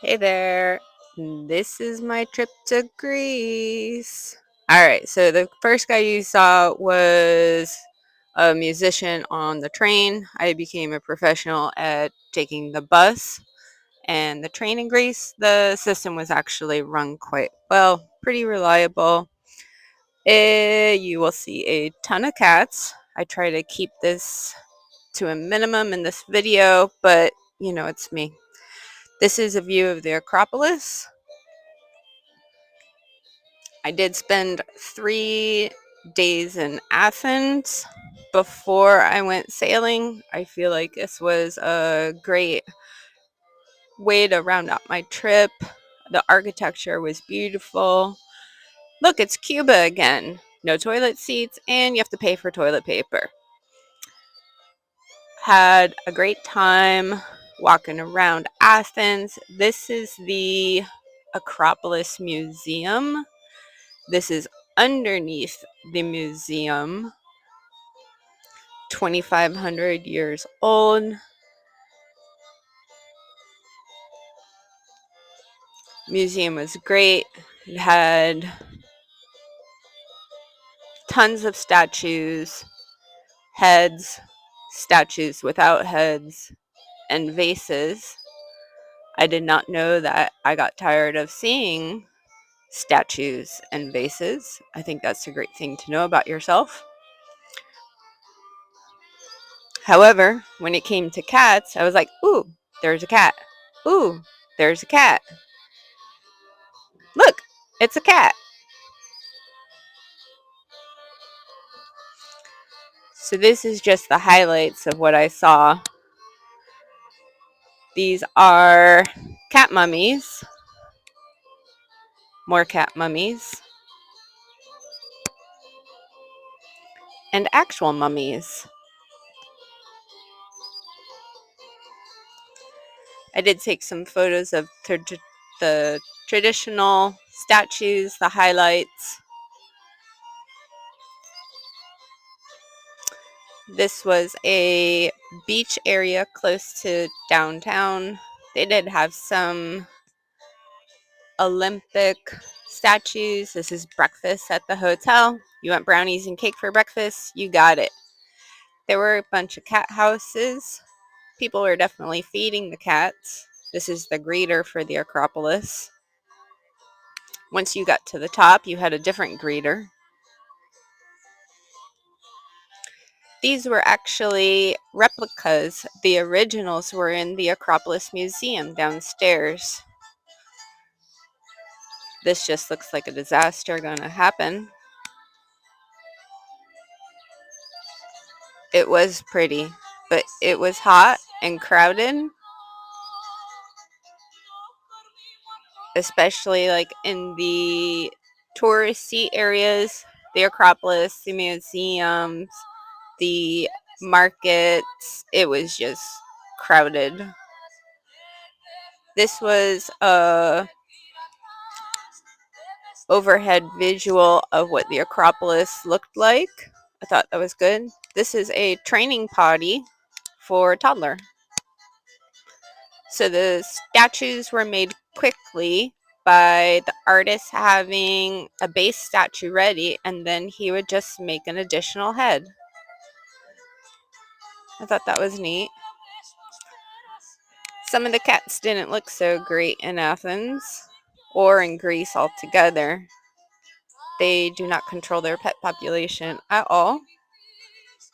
Hey there. This is my trip to Greece. All right, so the first guy you saw was a musician on the train. I became a professional at taking the bus and the train in Greece. The system was actually run quite well, pretty reliable. You will see a ton of cats. I try to keep this to a minimum in this video, but it's me. This is a view of the Acropolis. I did spend 3 days in Athens before I went sailing. I feel like this was a great way to round out my trip. The architecture was beautiful. Look, it's Cuba again. No toilet seats, and you have to pay for toilet paper. Had a great time walking around Athens. This is the Acropolis Museum. This is underneath the museum, 2,500 years old. Museum was great. It had tons of statues, heads, statues without heads, and vases. I did not know that I got tired of seeing statues and vases. I think that's a great thing to know about yourself. However, when it came to cats, I was like, ooh, there's a cat. Ooh, there's a cat. Look, it's a cat. So this is just the highlights of what I saw. These are cat mummies. More cat mummies. And actual mummies. I did take some photos of the traditional statues, the highlights. This was a beach area close to downtown. They did have some Olympic statues. This is breakfast at the hotel. You want brownies and cake for breakfast? You got it. There were a bunch of cat houses. People were definitely feeding the cats. This is the greeter for the Acropolis. Once you got to the top, you had a different greeter. These were actually replicas. The originals were in the Acropolis Museum downstairs. This just looks like a disaster gonna happen. It was pretty, but it was hot and crowded, especially like in the touristy areas, the Acropolis, the museums, the markets. It was just crowded. This was a overhead visual of what the Acropolis looked like. I thought that was good. This is a training potty for a toddler. So the statues were made quickly by the artist having a base statue ready, and then he would just make an additional head. I thought that was neat. Some of the cats didn't look so great in Athens or in Greece altogether. They do not control their pet population at all.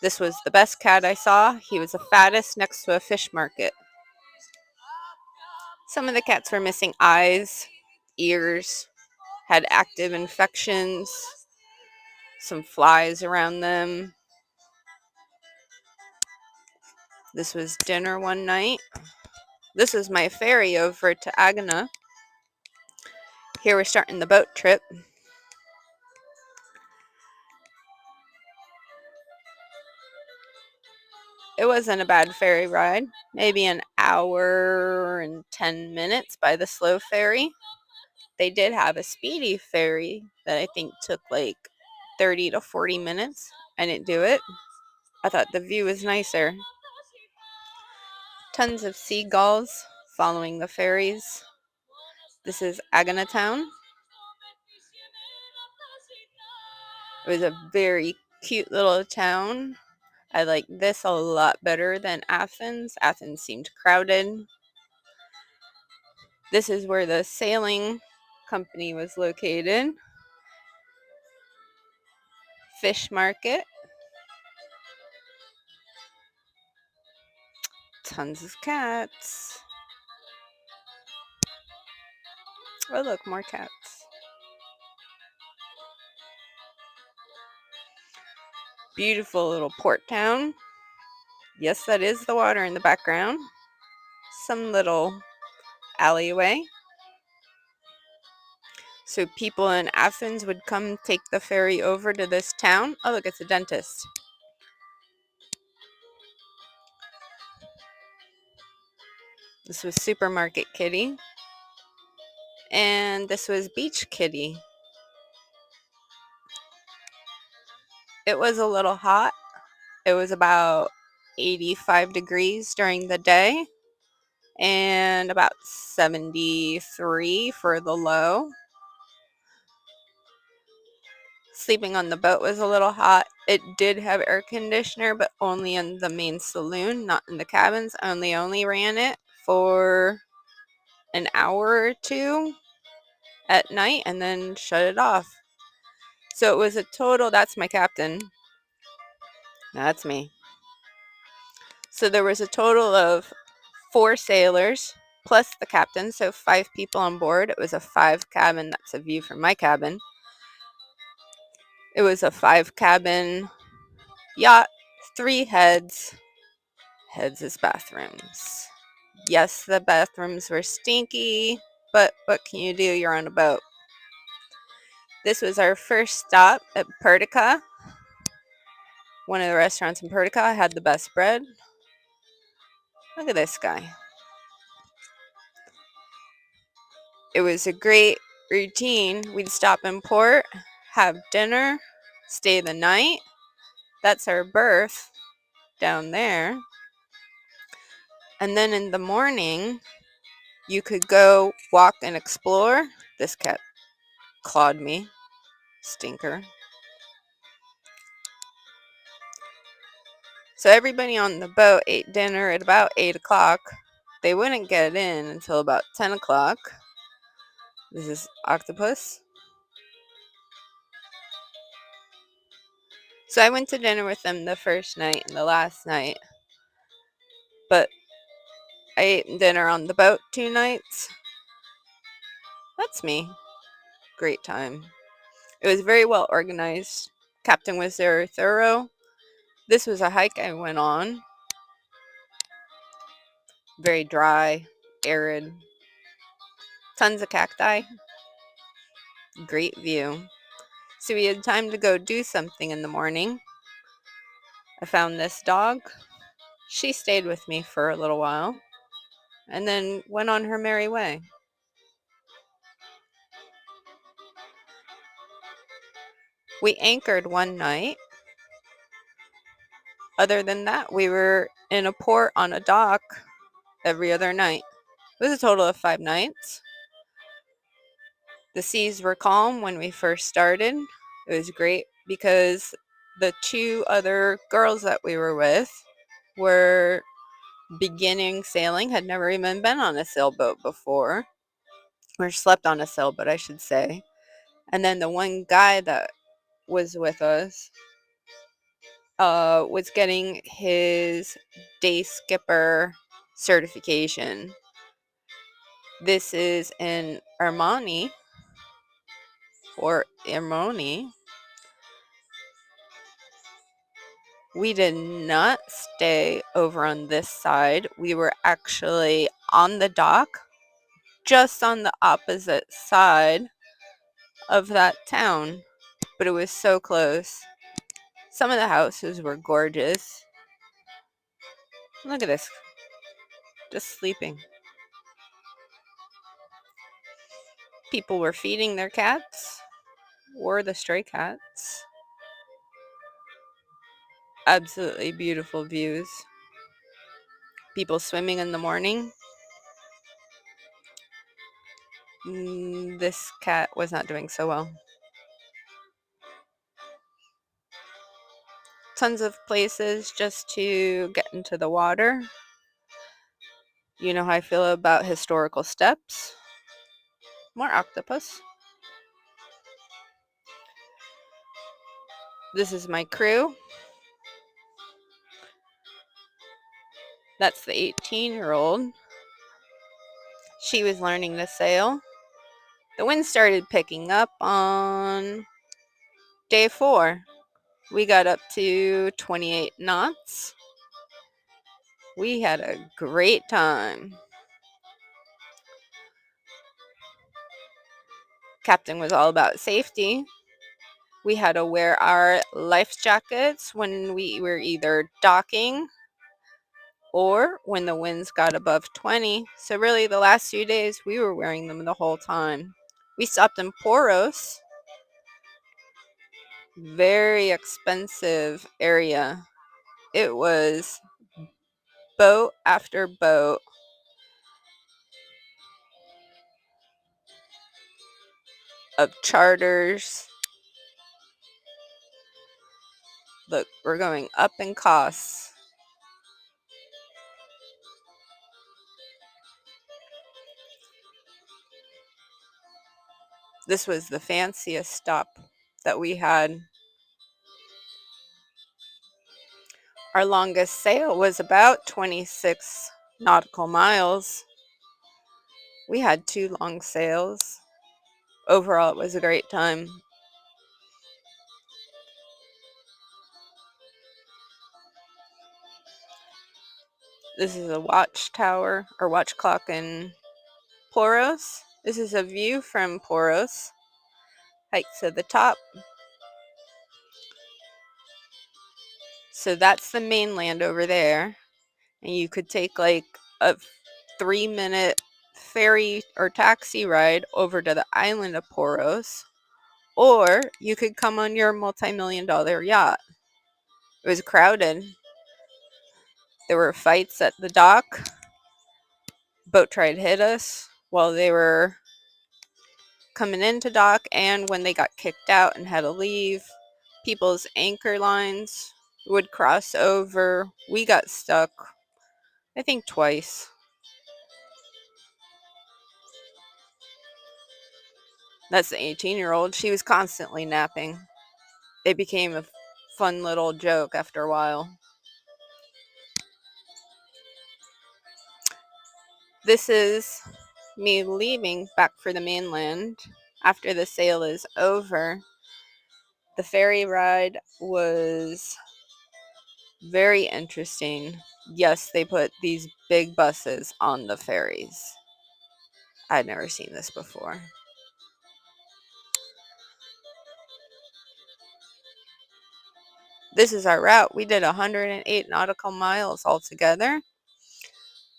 This was the best cat I saw. He was the fattest next to a fish market. Some of the cats were missing eyes, ears, had active infections, some flies around them. This was dinner one night. This is my ferry over to Agana. Here we're starting the boat trip. It wasn't a bad ferry ride. Maybe an hour and 10 minutes by the slow ferry. They did have a speedy ferry that I think took like 30 to 40 minutes. I didn't do it. I thought the view was nicer. Tons of seagulls following the ferries. This is Agana Town. It was a very cute little town. I like this a lot better than Athens. Athens seemed crowded. This is where the sailing company was located. Fish market. Tons of cats. Oh, look, more cats. Beautiful little port town. Yes, that is the water in the background. Some little alleyway. So people in Athens would come take the ferry over to this town. Oh, look, it's a dentist. This was Supermarket Kitty. And this was Beach Kitty. It was a little hot. It was about 85 degrees during the day and about 73 for the low. Sleeping on the boat was a little hot. It did have air conditioner, but only in the main saloon, not in the cabins. I only ran it for an hour or two at night and then shut it off. So it was a total, that's my captain. That's me. So there was a total of 4 sailors plus the captain, so 5 people on board. It was a 5 cabin, that's a view from my cabin. It was a 5 cabin yacht, 3 heads. Heads is bathrooms. Yes, the bathrooms were stinky, but what can you do? You're on a boat. This was our first stop at Pertica. One of the restaurants in Pertica had the best bread. Look at this guy. It was a great routine. We'd stop in port, have dinner, stay the night. That's our berth down there. And then in the morning, you could go walk and explore. This cat clawed me. Stinker. So everybody on the boat ate dinner at about 8 o'clock. They wouldn't get in until about 10 o'clock. This is Octopus. So I went to dinner with them the first night and the last night. But I ate dinner on the boat 2 nights. That's me. Great time. It was very well organized. Captain was very thorough. This was a hike I went on. Very dry, arid. Tons of cacti. Great view. So we had time to go do something in the morning. I found this dog. She stayed with me for a little while and then went on her merry way. We anchored one night. Other than that, we were in a port on a dock every other night. It was a total of 5 nights. The seas were calm when we first started. It was great because the 2 other girls that we were with were beginning sailing, had never even been on a sailboat before, or slept on a sailboat, I should say. And then the one guy that was with us was getting his day skipper certification. This is in Armani or Armoni. We did not stay over on this side. We were actually on the dock, just on the opposite side of that town, but it was so close. Some of the houses were gorgeous. Look at this, just sleeping. People were feeding their cats or the stray cats. Absolutely beautiful views. People swimming in the morning. This cat was not doing so well. Tons of places just to get into the water. You know how I feel about historical steps. More octopus. This is my crew. That's the 18-year-old. She was learning to sail. The wind started picking up on day 4. We got up to 28 knots. We had a great time. Captain was all about safety. We had to wear our life jackets when we were either docking or when the winds got above 20. So really the last few days we were wearing them the whole time. We stopped in Poros. Very expensive area. It was boat after boat. Of charters. Look, we're going up in costs. This was the fanciest stop that we had. Our longest sail was about 26 nautical miles. We had 2 long sails. Overall, it was a great time. This is a watchtower or watch clock in Poros. This is a view from Poros. Hike to the top. So that's the mainland over there. And you could take like a 3-minute ferry or taxi ride over to the island of Poros. Or you could come on your multi-million-dollar yacht. It was crowded. There were fights at the dock. Boat tried to hit us while they were coming into dock, and when they got kicked out and had to leave, people's anchor lines would cross over. We got stuck, I think, twice. That's the 18-year-old. She was constantly napping. It became a fun little joke after a while. This is me leaving back for the mainland after the sail is over. The ferry ride was very interesting. Yes, they put these big buses on the ferries. I'd never seen this before. This is our route. We did 108 nautical miles altogether.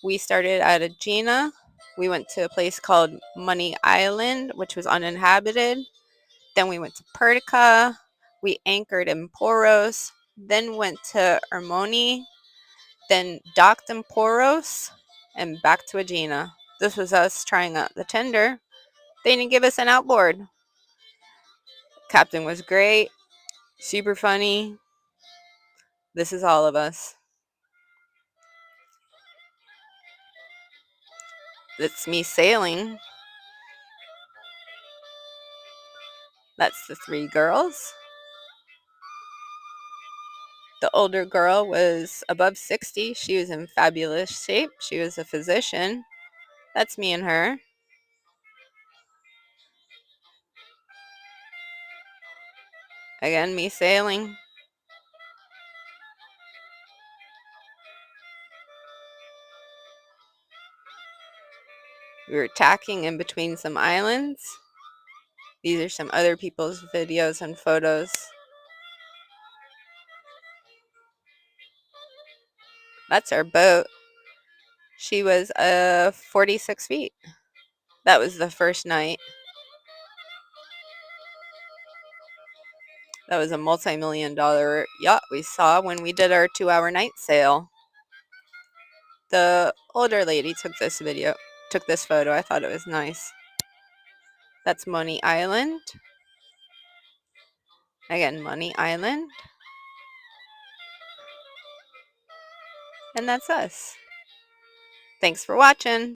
We started at Aegina. We went to a place called Money Island, which was uninhabited. Then we went to Pertica. We anchored in Poros. Then went to Ermoni. Then docked in Poros. And back to Aegina. This was us trying out the tender. They didn't give us an outboard. Captain was great. Super funny. This is all of us. It's me sailing. That's the 3 girls. The older girl was above 60. She was in fabulous shape. She was a physician. That's me and her. Again, me sailing. We were tacking in between some islands. These are some other people's videos and photos. That's our boat. She was 46 feet. That was the first night. That was a multi-million-dollar yacht we saw when we did our 2-hour night sail. The older lady took this photo. I thought it was nice. That's Money Island. Again, Money Island. And that's us. Thanks for watching.